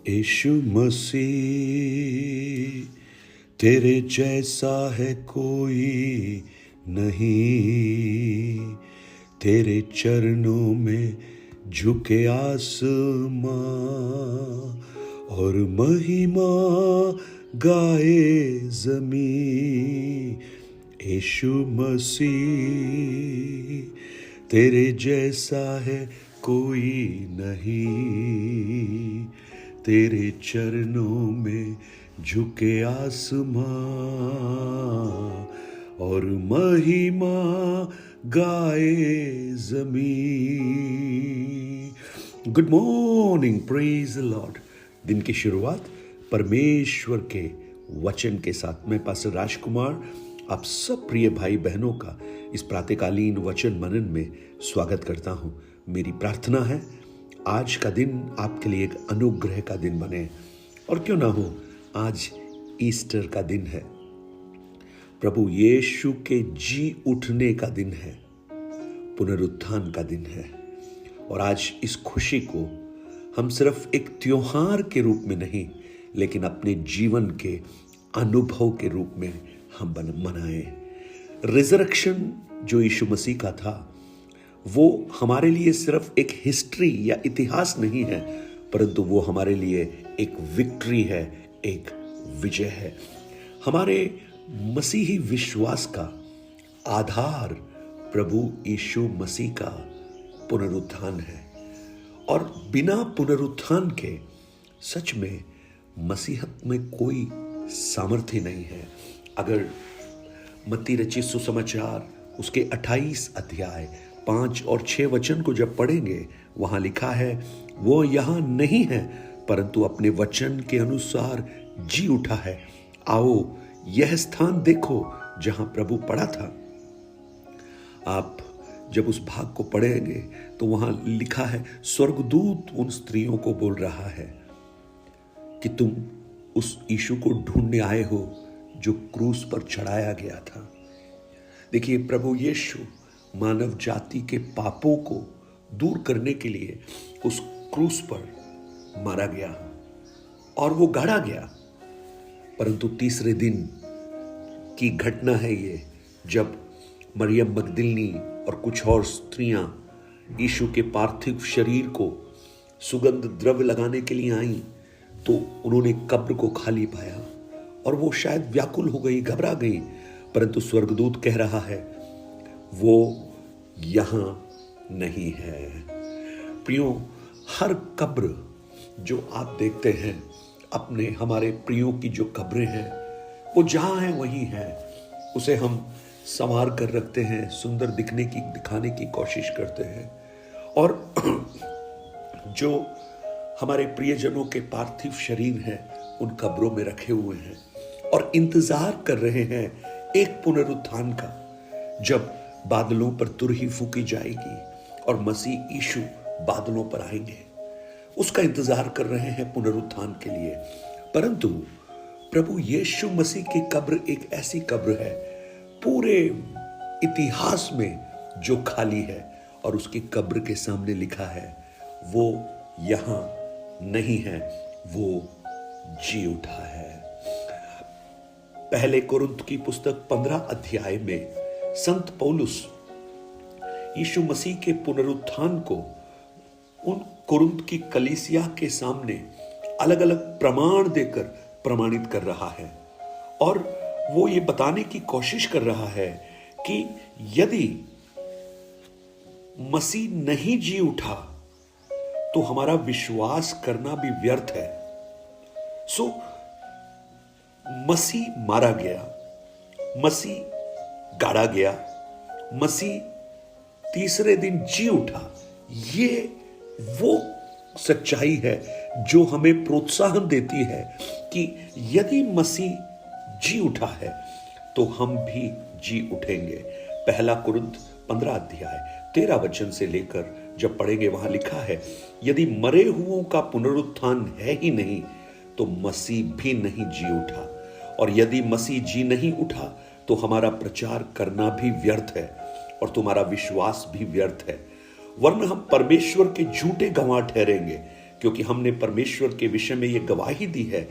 यीशु मसीह तेरे जैसा है कोई नहीं, तेरे चरणों में झुके आसमां और महिमा गाए ज़मीं। यीशु मसीह तेरे जैसा है कोई नहीं, तेरे चरणों में झुके आसमां और महिमा गाए ज़मीं। Good morning, praise the lord. दिन की शुरुआत परमेश्वर के वचन के साथ मैं पास्टर राजकुमार आप सब प्रिय भाई बहनों का इस प्रातःकालीन वचन मनन में स्वागत करता हूं। मेरी प्रार्थना है आज का दिन आपके लिए एक अनुग्रह का दिन बने, और क्यों ना हो आज ईस्टर का दिन है, प्रभु यीशु के जी उठने का दिन है, पुनरुत्थान का दिन है। और आज इस खुशी को हम सिर्फ एक त्योहार के रूप में नहीं, लेकिन अपने जीवन के अनुभव के रूप में हम मनाएं। रिजरेक्शन जो यीशु मसीह का था, वो हमारे लिए सिर्फ एक हिस्ट्री या इतिहास नहीं है, परंतु वो हमारे लिए एक विक्ट्री है, एक विजय है। हमारे मसीही विश्वास का आधार प्रभु यीशु मसीह का पुनरुत्थान है, और बिना पुनरुत्थान के सच में मसीहत में कोई सामर्थ्य नहीं है। अगर मत्ती रचित सुसमाचार उसके 28 अध्याय 5 और 6 वचन को जब पढ़ेंगे, वहां लिखा है, वो यहां नहीं है परंतु अपने वचन के अनुसार जी उठा है। आओ यह स्थान देखो जहां प्रभु पड़ा था। आप जब उस भाग को पढ़ेंगे तो वहां लिखा है, स्वर्गदूत उन स्त्रियों को बोल रहा है कि तुम उस यीशु को ढूंढने आए हो जो क्रूस पर चढ़ाया गया था। देखिए, प्रभु यीशु मानव जाति के पापों को दूर करने के लिए उस क्रूस पर मारा गया और वो गाड़ा गया। परंतु तीसरे दिन की घटना है ये, जब मरियम मगदलिनी और कुछ और स्त्रियां यीशु के पार्थिव शरीर को सुगंध द्रव्य लगाने के लिए आईं, तो उन्होंने कब्र को खाली पाया और वो शायद व्याकुल हो गई, घबरा गई। परंतु स्वर्गदूत कह रहा है, वो यहां नहीं है। प्रियो, हर कब्र जो आप देखते हैं, अपने हमारे प्रियो की जो कब्रें हैं, वो जहां है वहीं है। उसे हम संवार कर रखते हैं, सुंदर दिखाने की कोशिश करते हैं, और जो हमारे प्रियजनों के पार्थिव शरीर हैं उन कब्रों में रखे हुए हैं और इंतजार कर रहे हैं एक पुनरुत्थान का, जब बादलों पर तुरही फूकी जाएगी और मसीह यीशु बादलों पर आएंगे। उसका इंतजार कर रहे हैं पुनरुत्थान के लिए। परंतु प्रभु यीशु मसीह की कब्र एक ऐसी कब्र है पूरे इतिहास में जो खाली है, और उसकी कब्र के सामने लिखा है, वो यहां नहीं है, वो जी उठा है। पहले कोरिन्थ की पुस्तक 15 अध्याय में संत पौलुस यीशु मसीह के पुनरुत्थान को उन कोरिन्थ की कलीसिया के सामने अलग अलग प्रमाण देकर प्रमाणित कर रहा है, और वो ये बताने की कोशिश कर रहा है कि यदि मसीह नहीं जी उठा तो हमारा विश्वास करना भी व्यर्थ है। सो मसीह मारा गया, मसीह गाड़ा गया, मसीह तीसरे दिन जी उठा। ये वो सच्चाई है जो हमें प्रोत्साहन देती है कि यदि मसीह जी उठा है तो हम भी जी उठेंगे। पहला कोरिन्थ 15 अध्याय 13 वचन से लेकर जब पढ़ेंगे, वहां लिखा है, यदि मरे हुओं का पुनरुत्थान है ही नहीं तो मसीह भी नहीं जी उठा, और यदि मसीह जी नहीं उठा तो हमारा प्रचार करना भी व्यर्थ है और तुम्हारा विश्वास भी व्यर्थ है, वरना हम परमेश्वर के झूठे गवाह ठहरेंगे क्योंकि हमने परमेश्वर के विषय में यह गवाही दी है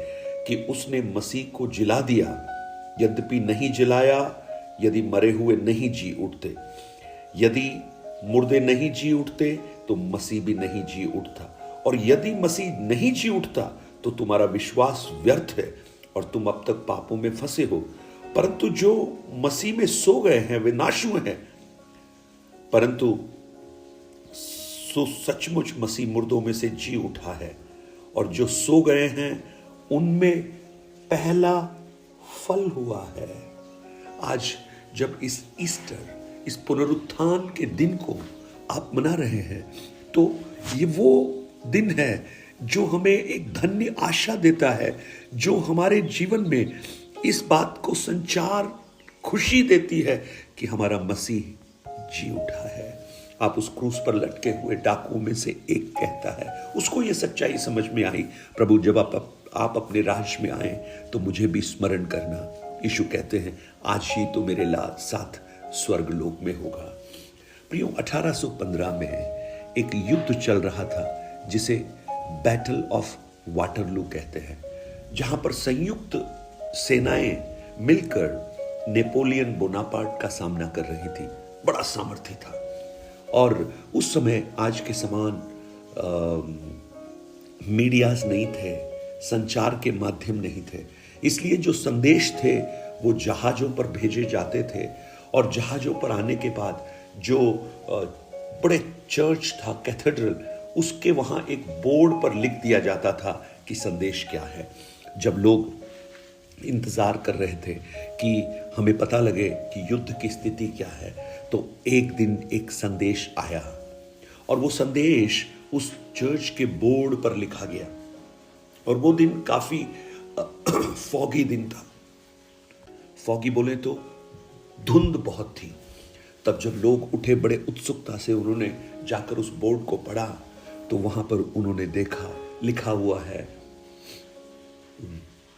कि उसने मसीह को जिला दिया, यद्यपि नहीं जिलाया यदि मरे हुए नहीं जी उठते। यदि मुर्दे नहीं जी उठते तो मसीह भी नहीं जी उठता, और यदि मसीह नहीं जी उठता तो तुम्हारा विश्वास व्यर्थ है और तुम अब तक पापों में फंसे हो। परंतु जो मसीह में सो गए हैं वे नाश हुए हैं, परंतु सचमुच मसीह मुर्दों में से जी उठा है, और जो सो गए हैं उनमें पहला फल हुआ है। आज जब इस ईस्टर, इस पुनरुत्थान के दिन को आप मना रहे हैं, तो ये वो दिन है जो हमें एक धन्य आशा देता है, जो हमारे जीवन में इस बात को संचार खुशी देती है कि हमारा मसीह जी उठा है। आप उस क्रूस पर लटके हुए डाकुओं में से एक कहता है, उसको ये सच्चाई समझ में आई, प्रभु जब आप अपने राज में आए तो मुझे भी स्मरण करना। यीशु कहते हैं, आज ही तो मेरे साथ स्वर्ग लोक में होगा। प्रियो, 1815 में एक युद्ध चल रहा था जिसे बैटल ऑफ वाटरलू कहते हैं, जहां पर संयुक्त सेनाएं मिलकर नेपोलियन बोनापार्ट का सामना कर रही थी। बड़ा सामर्थ्य था, और उस समय आज के समान मीडियाज नहीं थे, संचार के माध्यम नहीं थे, इसलिए जो संदेश थे वो जहाजों पर भेजे जाते थे, और जहाजों पर आने के बाद जो बड़े चर्च था, कैथेड्रल, उसके वहां एक बोर्ड पर लिख दिया जाता था कि संदेश क्या है। जब लोग इंतजार कर रहे थे कि हमें पता लगे कि युद्ध की स्थिति क्या है, तो एक दिन एक संदेश आया, और वो संदेश उस चर्च के बोर्ड पर लिखा गया। और वो दिन काफी फॉगी दिन था। फॉगी बोले तो धुंध बहुत थी। तब जब लोग उठे, बड़े उत्सुकता से उन्होंने जाकर उस बोर्ड को पढ़ा, तो वहां पर उन्होंने देखा लिखा हुआ है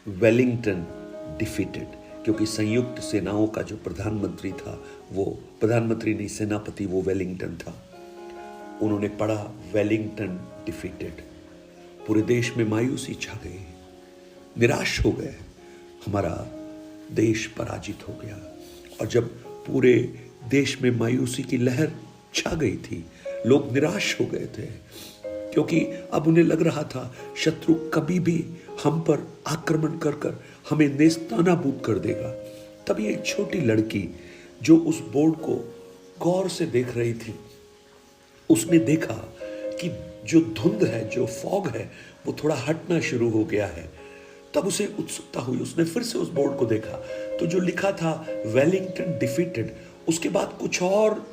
वेलिंगटन डिफीटेड, क्योंकि संयुक्त सेनाओं का जो प्रधानमंत्री था, वो प्रधानमंत्री नहीं, सेनापति वो वेलिंगटन था। उन्होंने पढ़ा वेलिंगटन डिफीटेड। पूरे देश में मायूसी छा गई, निराश हो गए, हमारा देश पराजित हो गया। और जब पूरे देश में मायूसी की लहर छा गई थी, लोग निराश हो गए थे, क्योंकि अब उन्हें लग रहा था शत्रु कभी भी हम पर आक्रमण कर कर हमें नेस्तनाबूद कर देगा। तभी एक छोटी लड़की जो उस बोर्ड को गौर से देख रही थी, उसने देखा कि जो धुंध है, जो फॉग है, वो थोड़ा हटना शुरू हो गया है। तब उसे उत्सुकता हुई, उसने फिर से उस बोर्ड को देखा, तो जो लिखा था वेलिंगटन डिफीटेड, उसके बाद कुछ और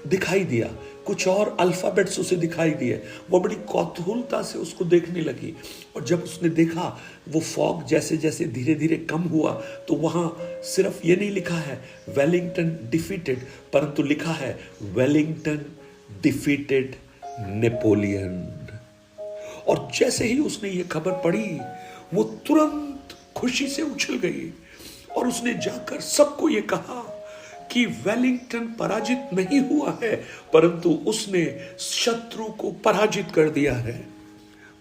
दिखाई दिया, कुछ और अल्फाबेट्स उसे दिखाई दिए। वो बड़ी कौतूहलता से उसको देखने लगी, और जब उसने देखा वो फॉग जैसे जैसे धीरे धीरे कम हुआ, तो वहां सिर्फ ये नहीं लिखा है वेलिंगटन डिफीटेड, परंतु लिखा है वेलिंगटन डिफीटेड नेपोलियन। और जैसे ही उसने ये खबर पढ़ी, वो तुरंत खुशी से उछल गई, और उसने जाकर सबको ये कहा कि वेलिंगटन पराजित नहीं हुआ है, परंतु उसने शत्रु को पराजित कर दिया है।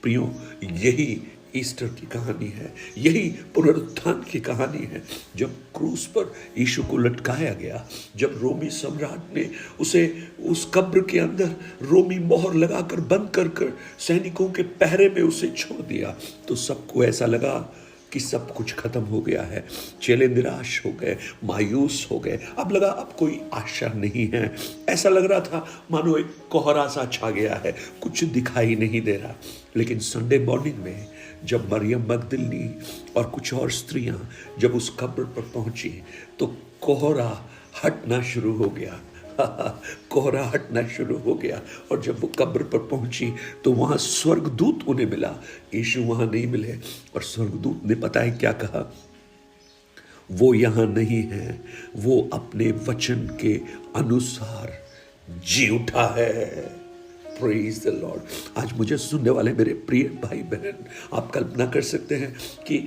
प्रियो, यही ईस्टर की कहानी है, यही पुनरुत्थान की कहानी है। जब क्रूस पर यीशु को लटकाया गया, जब रोमी सम्राट ने उसे उस कब्र के अंदर रोमी मोहर लगाकर बंद कर कर सैनिकों के पहरे में उसे छोड़ दिया, तो सबको ऐसा लगा कि सब कुछ खत्म हो गया है। चेले निराश हो गए, मायूस हो गए, अब लगा अब कोई आशा नहीं है। ऐसा लग रहा था मानो एक कोहरा सा छा गया है, कुछ दिखाई नहीं दे रहा। लेकिन संडे मॉर्निंग में जब मरियम मगदलिनी और कुछ और स्त्रियां जब उस कब्र पर पहुंची, तो कोहरा हटना शुरू हो गया। कोहरा हटना शुरू हो गया, और जब वो कब्र पर पहुंची तो वहां स्वर्गदूत उन्हें मिला। यीशु वहां नहीं मिले, और स्वर्गदूत ने पता है क्या कहा? वो यहां नहीं है, वो अपने वचन के अनुसार जी उठा है। Praise the Lord. आज मुझे सुनने वाले मेरे प्रिय भाई बहन, आप कल्पना कर सकते हैं कि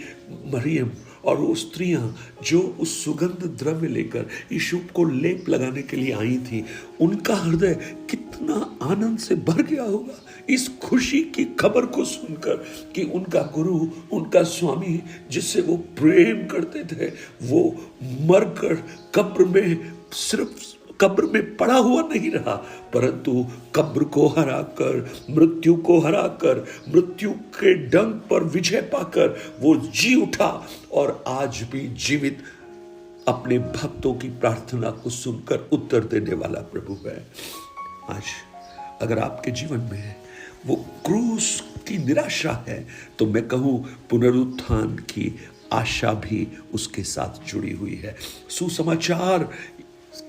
मरियम और वो स्त्रियां जो उस सुगंध द्रव्य लेकर यीशु को लेप लगाने के लिए आई थी, उनका हृदय कितना आनंद से भर गया होगा। इस खुशी की खबर को सुनकर कि उनका गुरु, उनका स्वामी जिससे वो प्रेम करते थे, वो मरकर कब्र में सिर्फ कब्र में पड़ा हुआ नहीं रहा, परंतु कब्र को हराकर, मृत्यु को हराकर, मृत्यु के डंक पर विजय पाकर वो जी उठा और आज भी जीवित अपने भक्तों की प्रार्थना को सुनकर उत्तर देने वाला प्रभु है। आज अगर आपके जीवन में वो क्रूस की निराशा है, तो मैं कहूं पुनरुत्थान की आशा भी उसके साथ जुड़ी हुई है। सुसमाचार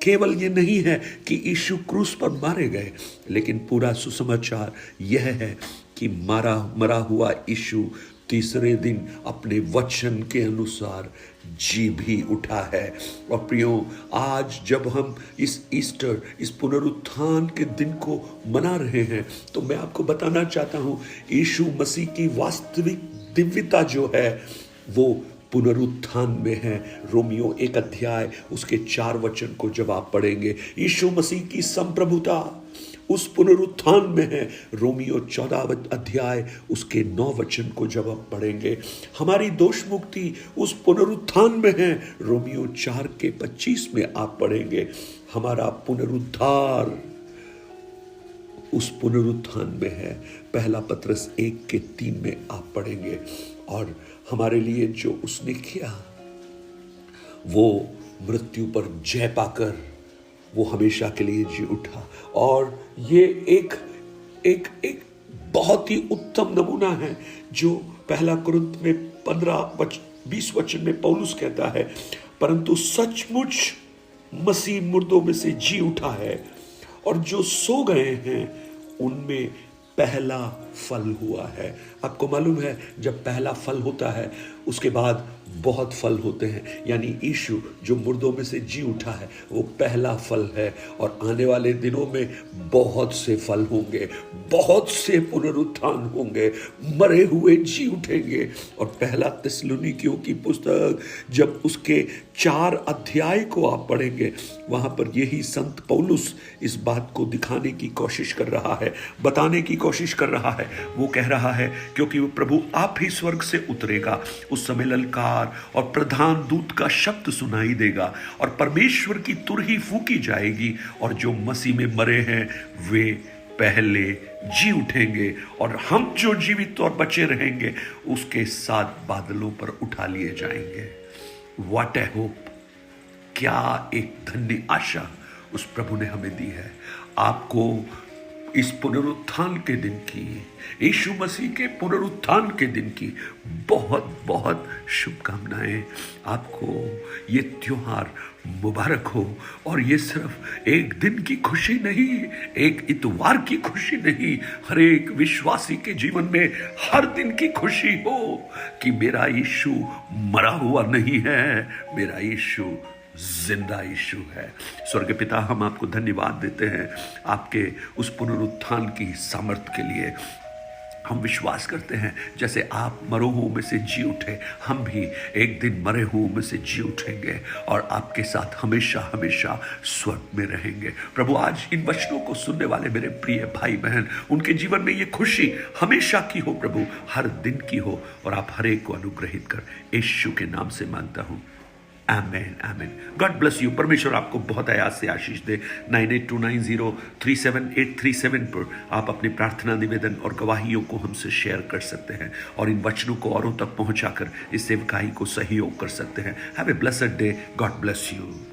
केवल ये नहीं है कि यीशु क्रूस पर मारे गए, लेकिन पूरा सुसमाचार यह है कि मरा हुआ यीशु तीसरे दिन अपने वचन के अनुसार जी भी उठा है। और प्रियो, आज जब हम इस ईस्टर, इस पुनरुत्थान के दिन को मना रहे हैं, तो मैं आपको बताना चाहता हूं यीशु मसीह की वास्तविक दिव्यता जो है वो पुनरुत्थान में है। रोमियो 1 अध्याय उसके 4 वचन को जब आप पढ़ेंगे, यीशु मसीह की संप्रभुता उस पुनरुत्थान में है। रोमियो 14 अध्याय उसके 9 वचन को जब आप पढ़ेंगे, हमारी दोष मुक्ति उस पुनरुत्थान में है। रोमियो 4 के 25 में आप पढ़ेंगे, हमारा पुनरुद्धार उस पुनरुत्थान में है। पहला पत्रस 1 के 3 में आप पढ़ेंगे, और हमारे लिए जो उसने किया वो मृत्यु पर जय पाकर वो हमेशा के लिए जी उठा। और ये एक बहुत ही उत्तम नमूना है जो पहला कुरिन्थ में 15-20 वचन में पौलुस कहता है, परंतु सचमुच मसीह मुर्दों में से जी उठा है और जो सो गए हैं उनमें पहला फल हुआ है। आपको मालूम है, जब पहला फल होता है उसके बाद बहुत फल होते हैं। यानी यीशु जो मुर्दों में से जी उठा है वो पहला फल है, और आने वाले दिनों में बहुत से फल होंगे, बहुत से पुनरुत्थान होंगे, मरे हुए जी उठेंगे। और पहला थिस्सलुनीकियों की पुस्तक जब उसके 4 अध्याय को आप पढ़ेंगे, वहां पर यही संत पौलुस इस बात को दिखाने की कोशिश कर रहा है, बताने की कोशिश कर रहा है। वो कह रहा है, क्योंकि वो प्रभु आप ही स्वर्ग से उतरेगा, उस समय ललकार और प्रधान दूत का शब्द सुनाई देगा और परमेश्वर की तुरही फूकी जाएगी, और जो मसीह में मरे हैं वे पहले जी उठेंगे, और हम जो जीवित और बचे रहेंगे उसके साथ बादलों पर उठा लिए जाएंगे। What a hope! क्या एक धन्य आशा उस प्रभु ने हमें दी है। आपको इस पुनरुत्थान के दिन की, यीशु मसीह के पुनरुत्थान के दिन की बहुत बहुत शुभकामनाएं। आपको ये त्योहार मुबारक हो, और ये सिर्फ एक दिन की खुशी नहीं, एक इतवार की खुशी नहीं, हर एक विश्वासी के जीवन में हर दिन की खुशी हो कि मेरा यीशु मरा हुआ नहीं है, मेरा यीशु जिंदा यीशु है। स्वर्ग पिता, हम आपको धन्यवाद देते हैं आपके उस पुनरुत्थान की सामर्थ्य के लिए। हम विश्वास करते हैं जैसे आप मरे हुओं में से जी उठे, हम भी एक दिन मरे हुओं में से जी उठेंगे और आपके साथ हमेशा हमेशा स्वर्ग में रहेंगे। प्रभु, आज इन वचनों को सुनने वाले मेरे प्रिय भाई बहन, उनके जीवन में ये खुशी हमेशा की हो प्रभु, हर दिन की हो, और आप हर एक को अनुग्रहित कर यीशु के नाम से मांगता हूँ, amen amen. God bless you. परमेश्वर आपको बहुत आयास से आशीष दे। 9829037837 पर आप अपनी प्रार्थना, निवेदन और गवाहियों को हमसे शेयर कर सकते हैं और इन वचनों को औरों तक पहुंचाकर इस सेवकाई को सहयोग कर सकते हैं। Have a blessed day. God bless you.